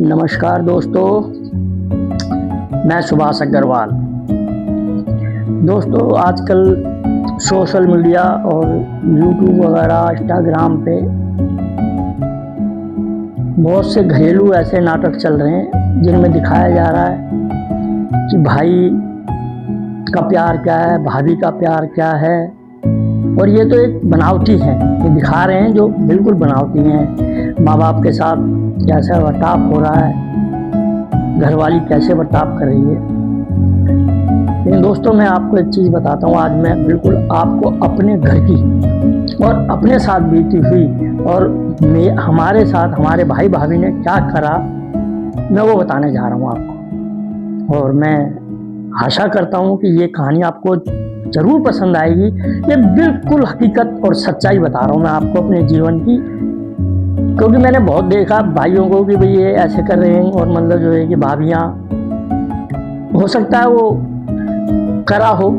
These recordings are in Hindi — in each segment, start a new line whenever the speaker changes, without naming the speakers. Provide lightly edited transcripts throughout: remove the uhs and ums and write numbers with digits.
नमस्कार दोस्तों, मैं सुभाष अग्रवाल। दोस्तों, आजकल सोशल मीडिया और यूट्यूब वगैरह इंस्टाग्राम पे बहुत से घरेलू ऐसे नाटक चल रहे हैं जिनमें दिखाया जा रहा है कि भाई का प्यार क्या है, भाभी का प्यार क्या है। और ये तो एक बनावटी है, ये दिखा रहे हैं जो बिल्कुल बनावटी हैं। माँ बाप के साथ कैसा बर्ताव हो रहा है, घरवाली कैसे बर्ताव कर रही है। लेकिन दोस्तों, मैं आपको एक चीज़ बताता हूँ। आज मैं बिल्कुल आपको अपने घर की और अपने साथ बीती हुई और हमारे साथ हमारे भाई भाभी ने क्या करा, मैं वो बताने जा रहा हूँ आपको। और मैं आशा करता हूँ कि ये कहानी आपको ज़रूर पसंद आएगी। ये बिल्कुल हकीकत और सच्चाई बता रहा हूँ मैं आपको अपने जीवन की, क्योंकि मैंने बहुत देखा भाइयों को कि भाई ये ऐसे कर रहे हैं, और मतलब जो है कि भाभियाँ, हो सकता है वो करा हो,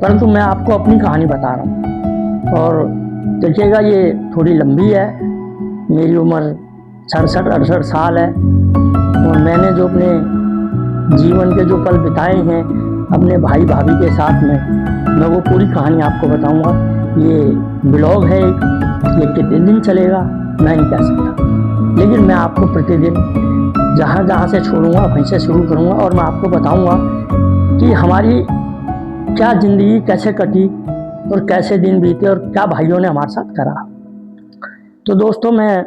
परंतु मैं आपको अपनी कहानी बता रहा हूँ। और देखिएगा, ये थोड़ी लंबी है। मेरी उम्र 67-68 साल है, और मैंने जो अपने जीवन के जो पल बिताए हैं अपने भाई भाभी के साथ में, मैं वो पूरी कहानी आपको बताऊंगा। ये ब्लॉग है, ये कितने दिन चलेगा मैं नहीं कह सकता, लेकिन मैं आपको प्रतिदिन जहाँ जहाँ से छोड़ूंगा वहीं से शुरू करूँगा, और मैं आपको बताऊंगा कि हमारी क्या ज़िंदगी कैसे कटी और कैसे दिन बीते और क्या भाइयों ने हमारे साथ करा। तो दोस्तों, मैं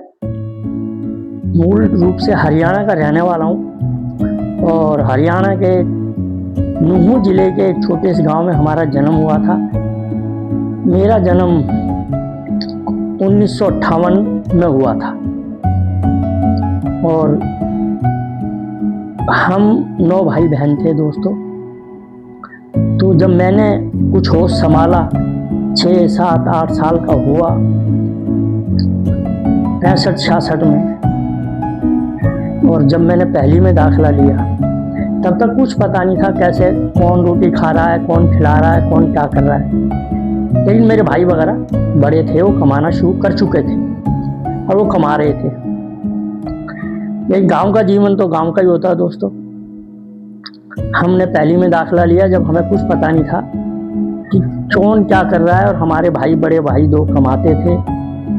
मूल रूप से हरियाणा का रहने वाला हूँ, और हरियाणा के नूहू जिले के एक छोटे से गांव में हमारा जन्म हुआ था। मेरा जन्म 1958 में हुआ था, और हम 9 भाई बहन थे दोस्तों। तो जब मैंने कुछ होश संभाला, 6, 7, 8 साल का हुआ, 65-66 में, और जब मैंने पहली में दाखिला लिया, तब तक कुछ पता नहीं था कैसे कौन रोटी खा रहा है, कौन खिला रहा है, कौन क्या कर रहा है। लेकिन मेरे भाई वगैरह बड़े थे, वो कमाना शुरू कर चुके थे और वो कमा रहे थे। एक गांव का जीवन तो गांव का ही होता है दोस्तों। हमने पहली में दाखिला लिया जब हमें कुछ पता नहीं था कि कौन क्या कर रहा है, और हमारे भाई, बड़े भाई 2 कमाते थे,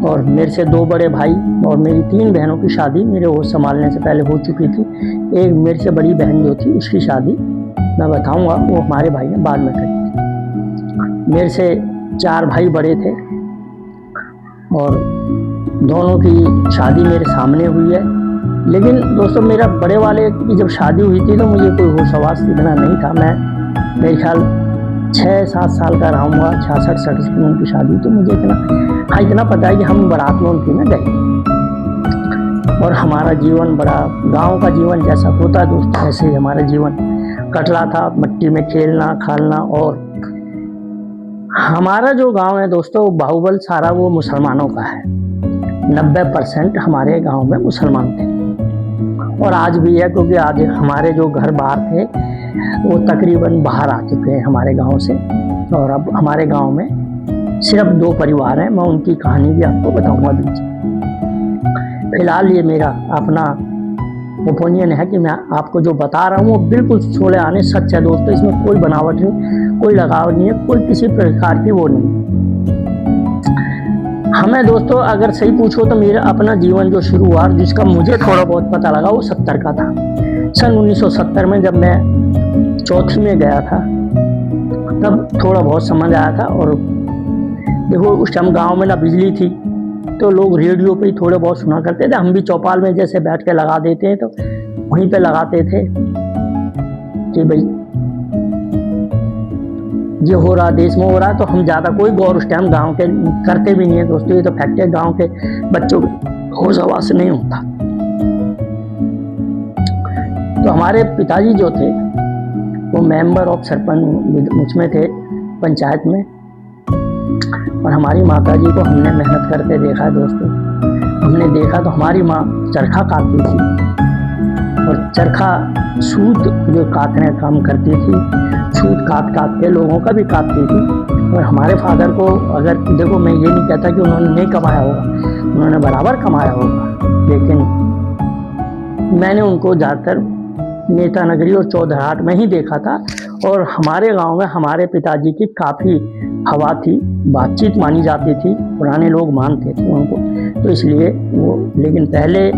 और मेरे से 2 बड़े भाई और मेरी 3 बहनों की शादी मेरे होश संभालने से पहले हो चुकी थी। एक मेरे से बड़ी बहन जो थी, उसकी शादी मैं बताऊंगा, वो हमारे भाई ने बाद में करी थी। मेरे से 4 भाई बड़े थे, और दोनों की शादी मेरे सामने हुई है। लेकिन दोस्तों, मेरा बड़े वाले की जब शादी हुई थी तो मुझे कोई होश हवास इतना नहीं था। मैं मेरे ख्याल 6-7 साल का रहा हूँ, 66-67 में उनकी शादी। तो मुझे इतना पता है कि हम बारात में उनकी में गए, और हमारा जीवन बड़ा गांव का जीवन जैसा होता है दोस्तों, ऐसे ही हमारा जीवन कट रहा था। मिट्टी में खेलना खालना, और हमारा जो गांव है दोस्तों, बाहुबल सारा वो मुसलमानों का है। 90% हमारे गांव में मुसलमान थे, और आज भी है, क्योंकि आज हमारे जो घर बाहर थे वो तकरीबन बाहर आ चुके हैं हमारे गांव से, और अब हमारे गांव में सिर्फ 2 परिवार हैं। मैं उनकी कहानी भी आपको बताऊंगा बीच में। फिलहाल ये मेरा अपना ओपिनियन है कि मैं आपको जो बता रहा हूँ वो बिल्कुल सोले आने सच है दोस्तों। इसमें कोई बनावट नहीं, कोई लगाव नहीं है, कोई किसी प्रकार की वो नहीं। हमें दोस्तों अगर सही पूछो तो मेरा अपना जीवन जो शुरू हुआ, जिसका मुझे थोड़ा बहुत पता लगा, वो 70 का था। सन 1970 में जब मैं चौथी में गया था, तब थोड़ा बहुत समझ आया था। और देखो, उस टाइम गांव में ना बिजली थी, तो लोग रेडियो पे ही थोड़े बहुत सुना करते थे। हम भी चौपाल में जैसे बैठ के लगा देते हैं, तो वहीं पे लगाते थे कि भाई ये हो रहा, देश में हो रहा है। तो हम ज़्यादा कोई गौर उस टाइम गाँव के करते भी नहीं है दोस्तों। ये तो फैक्ट है, गाँव के बच्चों को होश हवास नहीं होता। तो हमारे पिताजी जो थे वो मेंबर ऑफ सरपंच मुझमें थे, पंचायत में। और हमारी माता जी को हमने मेहनत करते देखा है दोस्तों। हमने देखा तो हमारी माँ चरखा काटती थी, और चरखा सूत जो काटने का काम करती थी, सूत काट के लोगों का भी काटती थी। और हमारे फादर को, अगर देखो, मैं ये नहीं कहता कि उन्होंने नहीं कमाया होगा, उन्होंने बराबर कमाया होगा, लेकिन मैंने उनको ज़्यादातर नेता नगरी और चौधराट में ही देखा था। और हमारे गांव में हमारे पिताजी की काफ़ी हवा थी, बातचीत मानी जाती थी, पुराने लोग मानते थे उनको, तो इसलिए वो। लेकिन पहले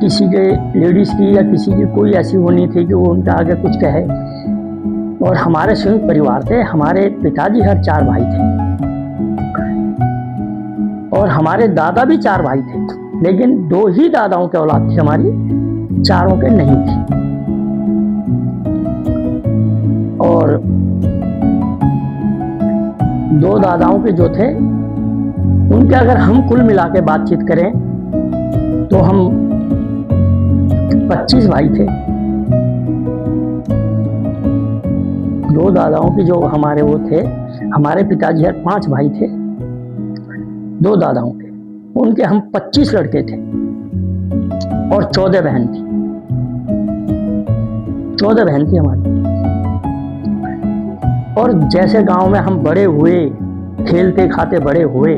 किसी के लेडीज़ की या किसी की कोई ऐसी वो नहीं थी कि वो उनके आगे कुछ कहे। और हमारे संयुक्त परिवार थे, हमारे पिताजी हर 4 भाई थे और हमारे दादा भी 4 भाई थे, लेकिन 2 ही दादाओं की औलाद थी हमारी, चारों के नहीं थी। और 2 दादाओं के जो थे उनके अगर हम कुल मिला के बातचीत करें तो हम 25 भाई थे। 2 दादाओं की जो हमारे वो थे, हमारे पिताजी हर 5 भाई थे 2 दादाओं के, उनके हम 25 लड़के थे और 14 बहन थी। 14 बहन थी हमारी। और जैसे गांव में हम बड़े हुए, खेलते खाते बड़े हुए,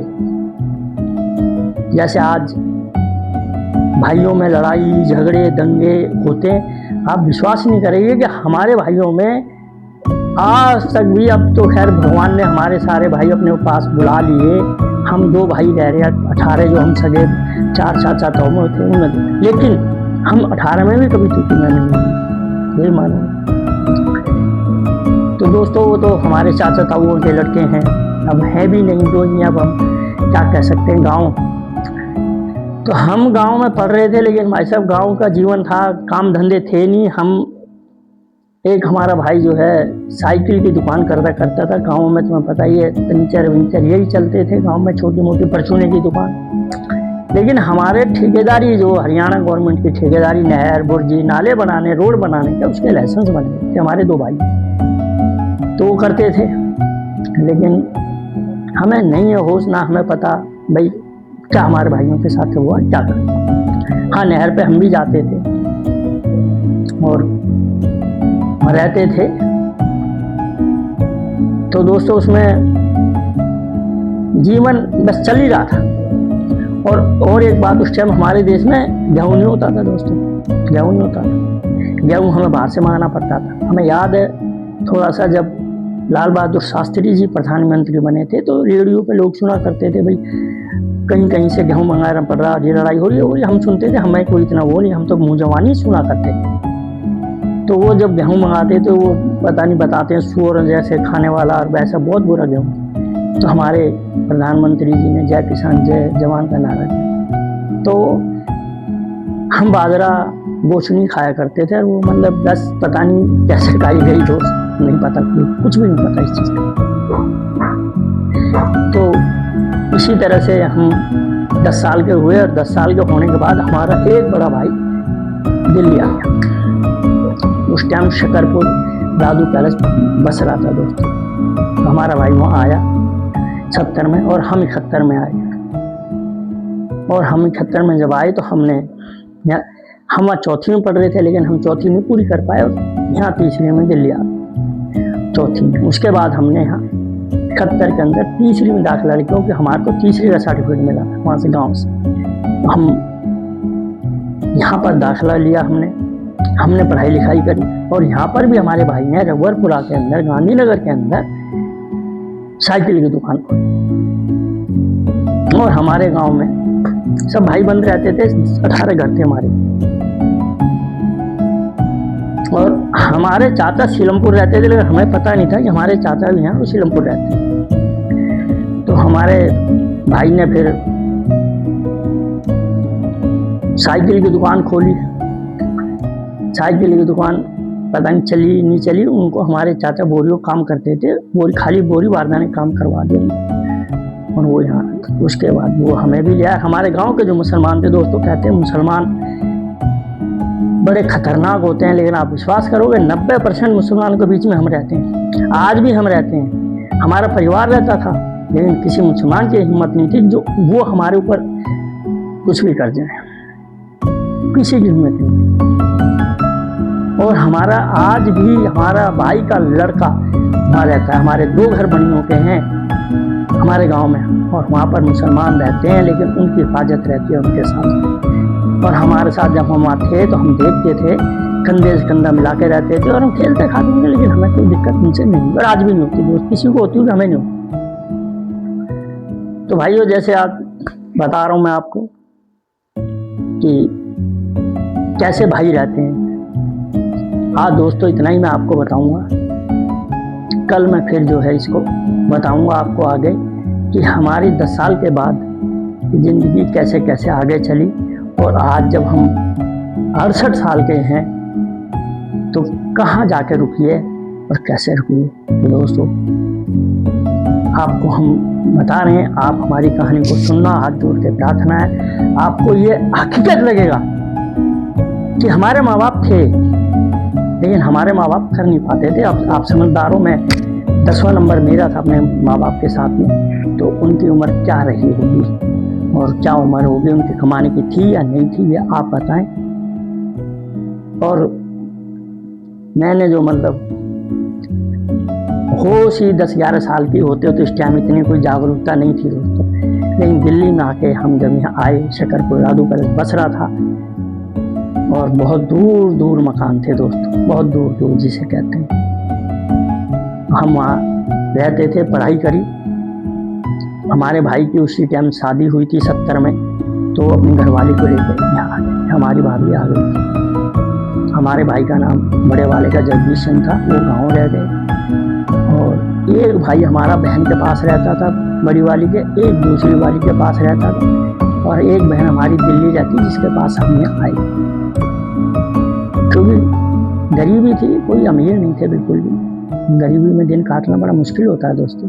जैसे आज भाइयों में लड़ाई झगड़े दंगे होते हैं, आप विश्वास नहीं करेंगे कि हमारे भाइयों में आज तक भी, अब तो खैर भगवान ने हमारे सारे भाई अपने पास बुला लिए, हम 2 भाई रह रहे, 18 जो हम सगे 4 चाचा तो में थे उनमें, लेकिन हम 18 में भी कभी टूटी में नहीं हुई, यही मानो। तो दोस्तों वो तो हमारे चाचा ताऊओं के लड़के हैं, अब हैं भी नहीं जो, अब हम क्या कह सकते हैं। गाँव तो हम गांव में पढ़ रहे थे, लेकिन भाई साहब गांव का जीवन था, काम धंधे थे नहीं। हम एक हमारा भाई जो है साइकिल की दुकान करता था गांव में, तुम्हें पता ही है, पंचर विंचर यही चलते थे गांव में, छोटी मोटी परचूने की दुकान। लेकिन हमारे ठेकेदारी जो हरियाणा गवर्नमेंट की ठेकेदारी, नहर बुर्जी नाले बनाने रोड बनाने के, उसके लाइसेंस बने थे हमारे 2 भाई, तो वो करते थे। लेकिन हमें नहीं है होश, ना हमें पता भाई क्या हमारे भाइयों के साथ हुआ क्या कर। हाँ, नहर पे हम भी जाते थे और रहते थे। तो दोस्तों उसमें जीवन बस चल ही रहा था। और एक बात, उस टाइम हमारे देश में गेहूँ नहीं होता था दोस्तों, गेहूँ नहीं होता था, गेहूँ हमें बाहर से मंगाना पड़ता था। हमें याद है थोड़ा सा, जब लाल बहादुर शास्त्री जी प्रधानमंत्री बने थे तो रेडियो पे लोग सुना करते थे भाई कहीं कहीं से गेहूँ मंगाना पड़ रहा, ये लड़ाई हो रही है। हम सुनते थे, हमें कोई इतना वो नहीं, हम तो मुँह जवानी सुना करते थे। तो वो जब गेहूँ मंगाते तो वो पता नहीं बताते हैं सुअर जैसे खाने वाला, और वैसा बहुत बुरा गेहूँ। तो हमारे प्रधानमंत्री जी ने जय किसान जय जवान का नारा दिया। तो हम बाजरा गोशनी खाया करते थे, और वो मतलब 10 पता नहीं कैसे खाई गई दोस्त, नहीं पता, कुछ भी नहीं पता इस चीज़ का। तो इसी तरह से हम 10 साल के हुए, और 10 साल के होने के बाद हमारा एक बड़ा भाई दिल्ली आ गया। उस टाइम शकरपुर दादू पैलेस बस रहा था दोस्तों। हमारा भाई वहाँ आया 70 में, और हम 71 में आए। और हम 71 में जब आए तो हम 4वीं में पढ़ रहे थे, लेकिन हम 4वीं नहीं पूरी कर पाए, और यहाँ 3री में दिल्ली आ गए 4वीं में। उसके बाद हमने यहाँ 71 के अंदर 3री में दाखिला लिया, क्योंकि हमारे को 3री का सर्टिफिकेट मिला था वहाँ से, गाँव से। हम यहाँ पर दाखिला लिया, हमने पढ़ाई लिखाई करी। और यहाँ पर भी हमारे भाई ने रघुवरपुरा के अंदर, गांधीनगर के अंदर साइकिल की दुकान खोली। और हमारे गांव में सब भाई बंद रहते थे, 18 घर थे हमारे। और हमारे चाचा सीलमपुर रहते थे, लेकिन हमें पता नहीं था कि हमारे चाचा भी हैं वो सीलमपुर रहते हैं। तो हमारे भाई ने फिर साइकिल की दुकान खोली। साइकिल की दुकान पता नहीं चली नहीं चली, उनको हमारे चाचा बोरियों काम करते थे, खाली बोरी बारदाने काम करवा दिए। और वो यहाँ, उसके बाद वो हमें भी लिया। हमारे गांव के जो मुसलमान थे दोस्तों, कहते हैं मुसलमान बड़े खतरनाक होते हैं, लेकिन आप विश्वास करोगे 90% मुसलमानों के बीच में हम रहते हैं। आज भी हम रहते हैं, हमारा परिवार रहता था, लेकिन किसी मुसलमान की हिम्मत नहीं थी जो वो हमारे ऊपर कुछ भी कर जाए, किसी की हिम्मत नहीं थी। और हमारा आज भी हमारा भाई का लड़का वहाँ रहता है। हमारे 2 घर बनियों के हैं हमारे गांव में, और वहाँ पर मुसलमान रहते हैं, लेकिन उनकी हिफाजत रहती है उनके साथ। और हमारे साथ जब हम थे तो हम देखते थे, कंधे से कंधा मिला के रहते थे और हम खेलते खाते थे, लेकिन हमें कोई दिक्कत उनसे नहीं, और आज भी नहीं होती दोस्त, किसी को होती है हमें नहीं होती। तो भाइयों, जैसे आज बता रहा हूँ मैं आपको कि कैसे भाई रहते हैं, आज दोस्तों इतना ही मैं आपको बताऊंगा। कल मैं फिर जो है इसको बताऊंगा आपको आगे कि हमारी 10 साल के बाद ज़िंदगी कैसे कैसे आगे चली, और आज जब हम 68 साल के हैं तो कहाँ जाके रुकिए और कैसे रुकिए। तो दोस्तों, आपको हम बता रहे हैं, आप हमारी कहानी को सुनना, हाथ जोड़ के प्रार्थना है। आपको ये हकीकत लगेगा कि हमारे माँ बाप थे, लेकिन हमारे माँ बाप कर नहीं पाते थे। आप समझदारों में 10वां नंबर मेरा था अपने माँ बाप के साथ में, तो उनकी उम्र क्या रही होगी और क्या उम्र होगी, उनकी कमाने की थी या नहीं थी, ये आप बताएं। और मैंने जो मतलब होश ही 10-11 साल की होते तो इस टाइम इतनी कोई जागरूकता नहीं थी दोस्तों, लेकिन दिल्ली में आके हम जब यहाँ आए, शकरपुर राधू पैलेस बस रहा था, और बहुत दूर दूर मकान थे दोस्तों, बहुत दूर दूर जिसे कहते हैं। हम वहाँ रहते थे, पढ़ाई करी। हमारे भाई की उसी टाइम शादी हुई थी 70 में, तो अपनी घरवाली को लेकर यहाँ आ गए, हमारी भाभी आ गई थी। हमारे भाई का नाम बड़े वाले का जगदीशन था, वो गाँव रह गए। और एक भाई हमारा बहन के पास रहता था बड़ी वाली के, एक दूसरी वाली के पास रहता था, और एक बहन हमारी दिल्ली रहती जिसके पास हम यहाँ आए। क्योंकि गरीबी थी, कोई अमीर नहीं थे बिल्कुल भी, गरीबी में दिन काटना बड़ा मुश्किल होता है दोस्तों।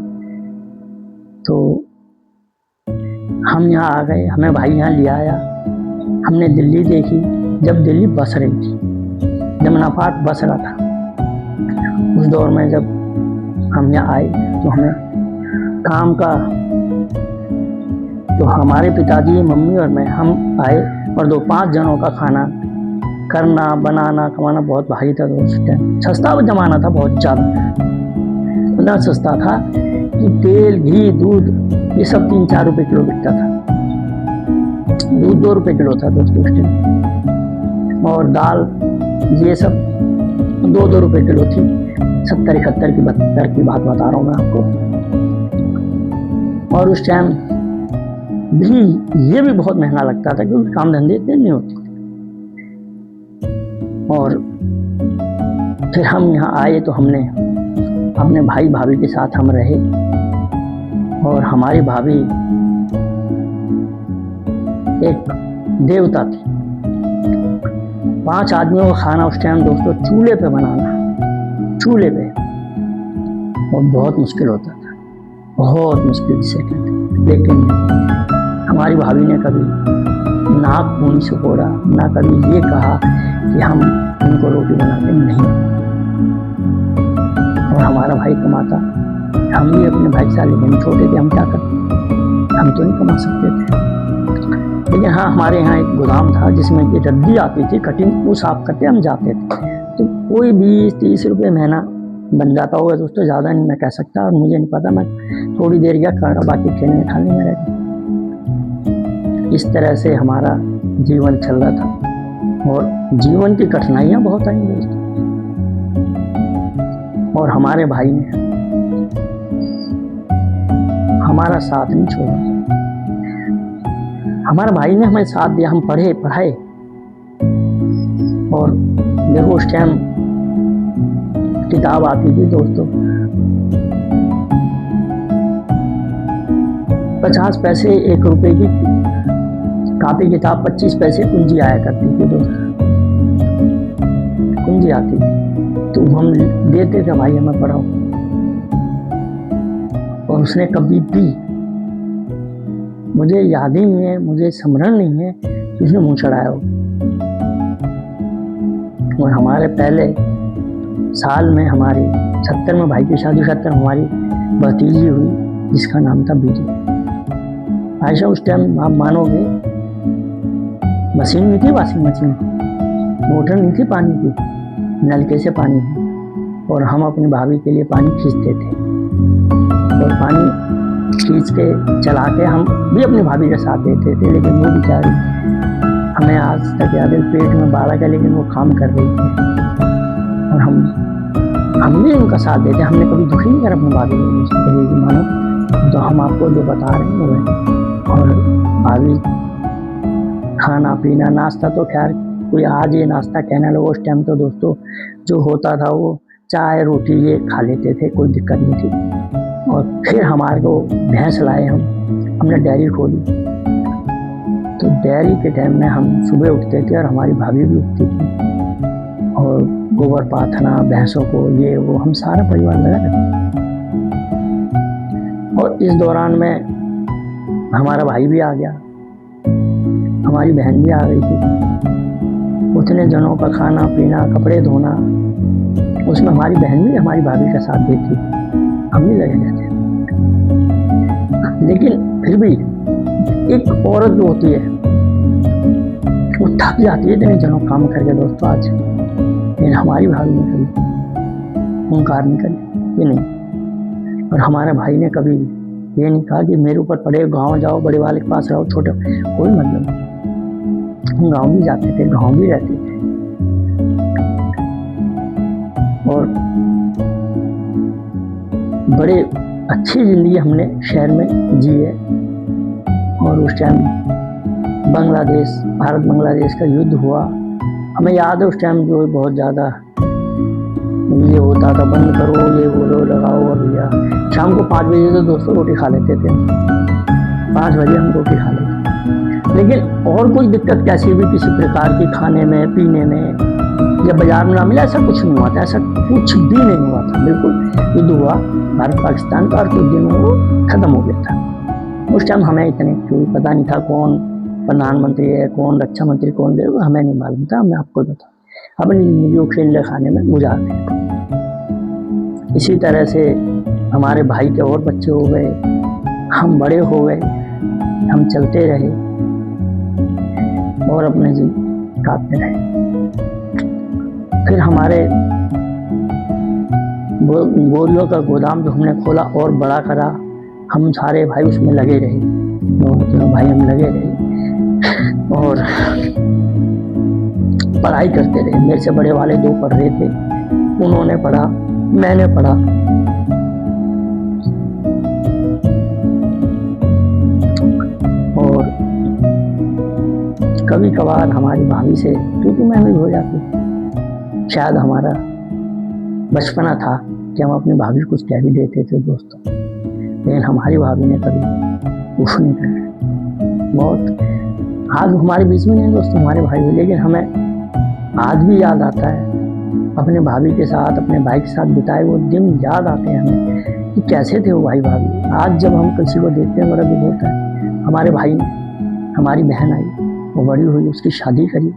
तो हम यहाँ आ गए, हमें भाई यहाँ ले आया, हमने दिल्ली देखी। जब दिल्ली बस रही थी, जमुना पार्क बस रहा था, उस दौर में जब हम यहाँ आए तो हमें काम का, तो हमारे पिताजी, मम्मी और मैं, हम आए, और 5 जनों का खाना करना, बनाना, कमाना बहुत भारी था दोस्तों। सस्ता जमाना था, बहुत ज़्यादा इतना सस्ता था कि तेल, घी, दूध ये सब 3-4 रुपए किलो बिकता था। दूध 2 रुपए किलो था दोस्तों उस टाइम, और दाल ये सब 2-2 रुपए किलो थी। 70-71 की 72 की बात बता रहा हूँ मैं आपको। और उस टाइम भी ये भी बहुत महंगा लगता था, क्योंकि काम धंधे इतने नहीं होते। और फिर हम यहाँ आए तो हमने अपने भाई भाभी के साथ हम रहे, और हमारी भाभी एक देवता थी। 5 आदमियों का खाना उस टाइम दोस्तों चूल्हे पे बनाना, चूल्हे पे, और बहुत मुश्किल होता था, बहुत मुश्किल से कहते। लेकिन हमारी भाभी ने कभी नाक मुंह सुकोड़ा, ना कभी ये कहा कि हम उनको रोटी बनाते नहीं। और हमारा भाई कमाता, हम भी अपने भाई साले हम छोटे थे, हम क्या करते, हम तो नहीं कमा सकते थे। लेकिन हाँ, हमारे यहाँ एक गोदाम था जिसमें कि रद्दी आती थी, कटिंग, वो साफ करके हम जाते थे। तो कोई 20-30 रुपये महीना बन जाता होगा दोस्तों, ज़्यादा नहीं मैं कह सकता, और मुझे नहीं पता, मैं थोड़ी देर गया खाना, बाकी खेलने खाने में रह गया। इस तरह से हमारा जीवन चल रहा था, और जीवन की कठिनाइयाँ बहुत आई दोस्तों। और हमारे भाई ने हमारा साथ नहीं छोड़ा, हमारे भाई ने हमें साथ दिया, हम पढ़ाए। और देखो उस टाइम किताब आती थी दोस्तों 50 पैसे 1 रुपए की कापी किताब, 25 पैसे कुंजी आया करती थी दोस्तों, कुंजी आती थी, तो हम देते थे भाई हमें पढ़ाओ। और उसने कभी भी, मुझे याद ही नहीं है, मुझे स्मरण नहीं है कि उसने मुँह चढ़ाया हो। और हमारे पहले साल में हमारी 70 में भाई की शादी, 70 हमारी भतीजी हुई जिसका नाम था बीजी। आयशा उस टाइम आप मानोगे मशीन नहीं थी, वॉशिंग मशीन, मोटर नहीं थी पानी की, नलके से पानी, और हम अपनी भाभी के लिए पानी खींचते थे, और पानी खींच के चला के हम भी अपनी भाभी का साथ देते थे। लेकिन वो बेचारी हमें आज तक याद है, पेट में बालक है लेकिन वो काम कर रही थी और हम भी उनका साथ देते। हमने कभी दुखी नहीं करा अपनी भाभी को, कभी भी मानो। तो हम आपको जो बता रहे हैं वो है। और भाभी खाना पीना नाश्ता तो खैर कोई आज ये नाश्ता कहने लगा, उस टाइम तो दोस्तों जो होता था वो चाय रोटी ये खा लेते थे, कोई दिक्कत नहीं थी। और फिर हमारे को भैंस लाए, हमने डेयरी खोली। तो डेयरी के टाइम में हम सुबह उठते थे और हमारी भाभी भी उठती थी और गोबर पाथना भैंसों को ये वो हम सारा परिवार लगा रहते। और इस दौरान में हमारा भाई भी आ गया, हमारी बहन भी आ गई थी। उतने जनों का खाना पीना कपड़े धोना उसमें हमारी बहन भी हमारी भाभी का साथ देती थी, हम भी लगे रहते। लेकिन फिर भी एक औरत जो होती है वो थक जाती है इतने जनों काम करके दोस्तों आज। लेकिन हमारी भाभी ने कभी हुंकार नहीं करी, ये नहीं। और हमारे भाई ने कभी ये नहीं कहा कि मेरे ऊपर पड़े, गांव जाओ बड़े वाले के पास रहो, छोटे कोई मतलब नहीं। हम गांव भी जाते थे, गांव भी रहते थे और बड़े अच्छी जिंदगी हमने शहर में जी है। और उस टाइम बांग्लादेश भारत बांग्लादेश का युद्ध हुआ, हमें याद है उस टाइम जो बहुत ज़्यादा ये होता था, बंद करो ये बोलो लगाओ। और भैया शाम को 5 बजे तो दोस्तों रोटी खा लेते थे, 5 बजे हम रोटी खा लेते। लेकिन और कोई दिक्कत कैसी भी किसी प्रकार की खाने में पीने में या बाजार में ना मिला, ऐसा कुछ नहीं हुआ था, ऐसा कुछ भी नहीं हुआ था। बिल्कुल युद्ध हुआ भारत पाकिस्तान का और कुछ दिन में वो खत्म हो गया था। उस टाइम हमें इतने कोई पता नहीं था कौन प्रधानमंत्री है, कौन रक्षा मंत्री, कौन दे, हमें नहीं मालूम था। मैं आपको बता अपनी जिंदगी को खेल खाने में गुजार रहे। इसी तरह से हमारे भाई के और बच्चे हो गए, हम बड़े हो गए, हम चलते रहे और अपने जिंदगी काटते रहे। फिर हमारे बोरियों का गोदाम जो हमने खोला और बड़ा करा, हम सारे भाई उसमें लगे रहे, दोनों भाई हम लगे रहे और पढ़ाई करते रहे। मेरे से बड़े वाले 2 पढ़ रहे थे, उन्होंने पढ़ा, मैंने पढ़ा। और कभी कभार हमारी भाभी से क्योंकि मैं भी हो जाती, शायद हमारा बचपना था कि हम अपनी भाभी को कुछ कह भी देते थे दोस्तों। लेकिन हमारी भाभी ने कभी उफ नहीं कहा। बहुत आज हमारे बीच में नहीं दोस्तों हमारे भाई हुए, लेकिन हमें आज भी याद आता है अपने भाभी के साथ, अपने भाई के साथ बिताए वो दिन याद आते हैं हमें कि कैसे थे वो भाई भाभी। आज जब हम किसी को देखते हैं बड़ा दुख होता है। हमारे भाई ने, हमारी बहन आई, वो बड़ी हुई, उसकी शादी करी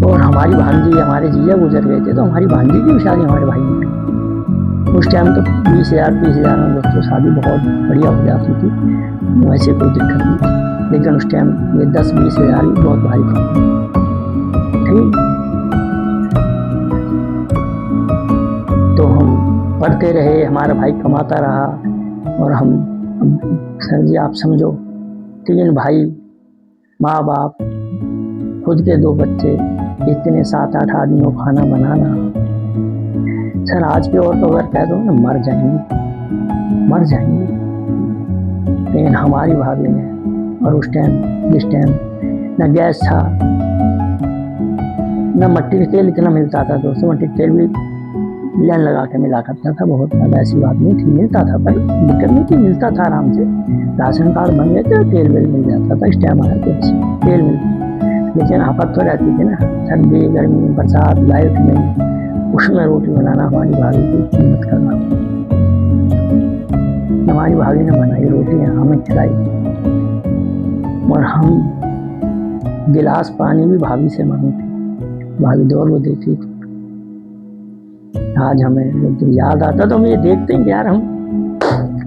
और हमारी भांजी, हमारे जीजा गुजर गए थे तो हमारी भांजी की भी शादी हमारे भाई ने की। उस टाइम तो 20,000 30,000 में दोस्तों शादी बहुत बढ़िया हो जाती थी, वैसे कोई दिक्कत नहीं थी। लेकिन उस टाइम ये 10-20 हज़ार भी बहुत भारी था। ठीक, तो हम पढ़ते रहे, हमारा भाई कमाता रहा और हम सर जी आप समझो 3 भाई, माँ बाप, खुद के 2 बच्चे, इतने 7-8 आदमियों को खाना बनाना। सर आज की औरत अगर कह दो ना मर जाएंगी। लेकिन हमारी भाभी ने, और उस टाइम जिस टाइम न गैस था न मट्टी का तेल इतना मिलता था दोस्तों, मट्टी का तेल भी लाइन लगा के मिला करता था, बहुत ज़्यादा ऐसी बात नहीं थी, मिलता था पर दिक्कत नहीं थी, मिलता था आराम से। राशन कार्ड बन गए थे, तेल वेल मिल जाता था, इस टाइम आया तो तेल मिलता। लेकिन आफत तो रहती थी ना, सर्दी गर्मी बरसात लाइट नहीं, उसमें रोटी बनाना हमारी भाभी की हिम्मत करना। हमारी भाभी ने बनाई रोटियाँ, हमें खिलाई और हम गिलास पानी भी भाभी से मांगते, भाभी दौड़ वो देती थी। आज हमें जब याद आता तो हम ये देखते हैं कि यार हम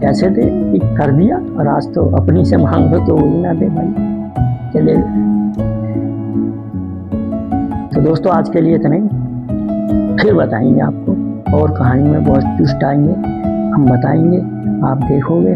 कैसे थे कि कर दिया, और आज तो अपनी से मांग दो तो वो ही ना दे भाई, चले। तो दोस्तों आज के लिए इतना ही, फिर बताएंगे आपको और कहानी में बहुत ट्विस्ट आएंगे, हम बताएंगे, आप देखोगे